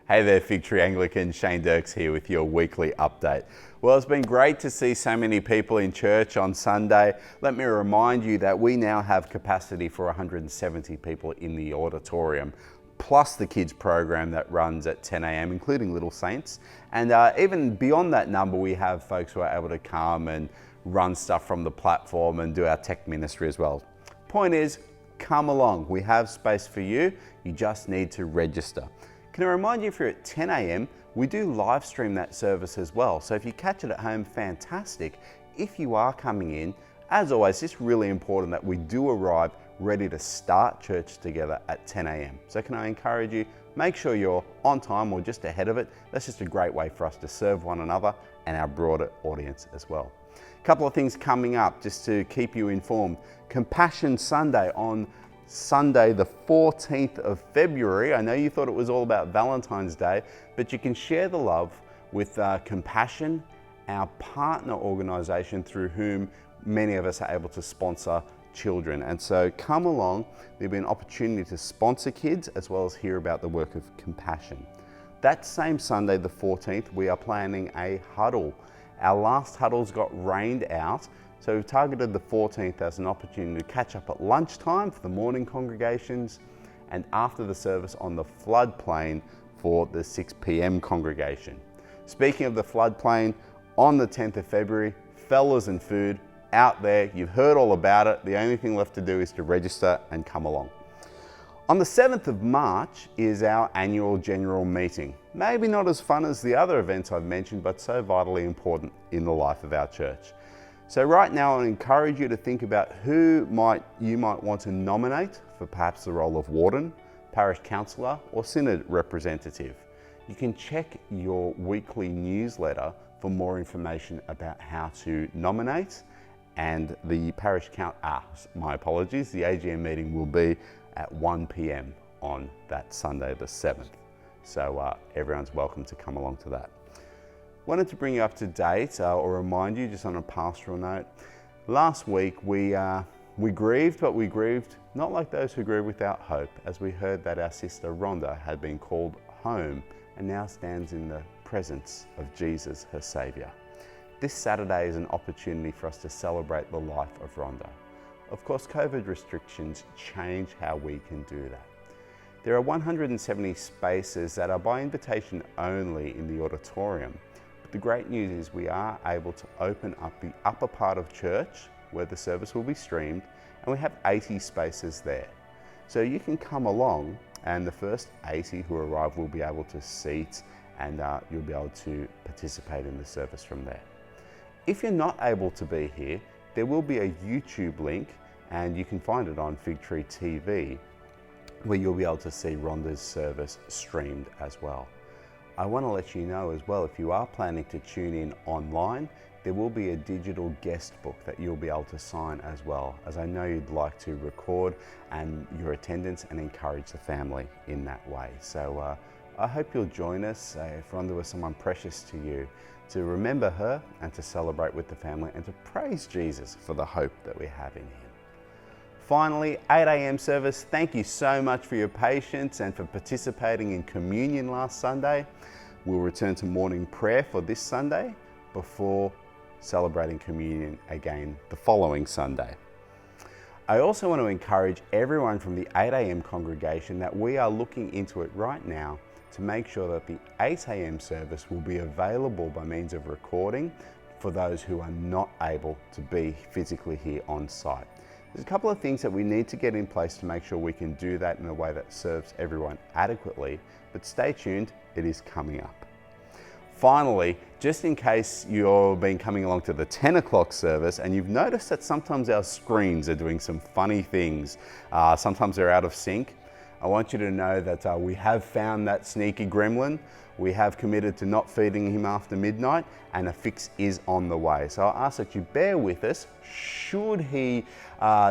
Hey there, Fig Tree Anglican, Shane Dirks here with your weekly update. Well, it's been great to see so many people in church on Sunday. Let me remind you that we now have capacity for 170 people in the auditorium, plus the kids program that runs at 10 a.m, including Little Saints. And even beyond that number, we have folks who are able to come and run stuff from the platform and do our tech ministry as well. Point is, come along. We have space for you. You just need to register. Can I remind you, if you're at 10 a.m, we do live stream that service as well. So if you catch it at home, fantastic. If you are coming in, as always, it's really important that we do arrive ready to start church together at 10 a.m. So can I encourage you, make sure you're on time or just ahead of it. That's just a great way for us to serve one another and our broader audience as well. A couple of things coming up just to keep you informed. Compassion Sunday on Sunday the 14th of February. I know you thought it was all about Valentine's Day, but you can share the love with Compassion, our partner organisation through whom many of us are able to sponsor children. And so come along, there'll be an opportunity to sponsor kids as well as hear about the work of Compassion. That same Sunday the 14th, we are planning a huddle. Our last huddles got rained out, so we've targeted the 14th as an opportunity to catch up at lunchtime for the morning congregations and after the service on the floodplain for the 6 p.m. congregation. Speaking of the floodplain, on the 10th of February, fellas and food out there. You've heard all about it. The only thing left to do is to register and come along. On the 7th of March is our annual general meeting. Maybe not as fun as the other events I've mentioned, but so vitally important in the life of our church. So right now I encourage you to think about who you might want to nominate for perhaps the role of warden, parish councillor or synod representative. You can check your weekly newsletter for more information about how to nominate, and the parish my apologies, the AGM meeting will be at 1 p.m. on that Sunday the 7th. So everyone's welcome to come along to that. Wanted to bring you up to date or remind you just on a pastoral note. Last week we grieved, but we grieved not like those who grieve without hope, as we heard that our sister Rhonda had been called home and now stands in the presence of Jesus, her Saviour. This Saturday is an opportunity for us to celebrate the life of Rhonda. Of course, COVID restrictions change how we can do that. There are 170 spaces that are by invitation only in the auditorium. But the great news is we are able to open up the upper part of church where the service will be streamed, and we have 80 spaces there. So you can come along, and the first 80 who arrive will be able to seat, and you'll be able to participate in the service from there. If you're not able to be here, there will be a YouTube link, and you can find it on Fig Tree TV, where you'll be able to see Rondas Service streamed as well. I want to let you know as well, if you are planning to tune in online, there will be a digital guest book that you'll be able to sign as well, as I know you'd like to record and your attendance and encourage the family in that way. So I hope you'll join us if Rhonda was someone precious to you, to remember her and to celebrate with the family and to praise Jesus for the hope that we have in him. Finally, 8 a.m. service, thank you so much for your patience and for participating in communion last Sunday. We'll return to morning prayer for this Sunday before celebrating communion again the following Sunday. I also want to encourage everyone from the 8 a.m. congregation that we are looking into it right now to make sure that the 8 a.m. service will be available by means of recording for those who are not able to be physically here on site. There's a couple of things that we need to get in place to make sure we can do that in a way that serves everyone adequately, but stay tuned, it is coming up. Finally, just in case you've been coming along to the 10 o'clock service and you've noticed that sometimes our screens are doing some funny things, sometimes they're out of sync, I want you to know that we have found that sneaky gremlin. We have committed to not feeding him after midnight, and a fix is on the way. So I ask that you bear with us. Should he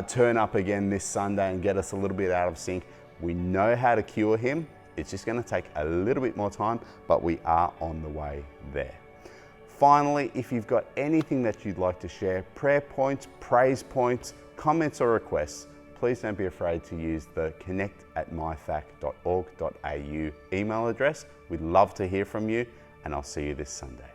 turn up again this Sunday and get us a little bit out of sync, we know how to cure him. It's just going to take a little bit more time, but we are on the way there. Finally, if you've got anything that you'd like to share, prayer points, praise points, comments or requests, please don't be afraid to use the connect@myfac.org.au email address. We'd love to hear from you, and I'll see you this Sunday.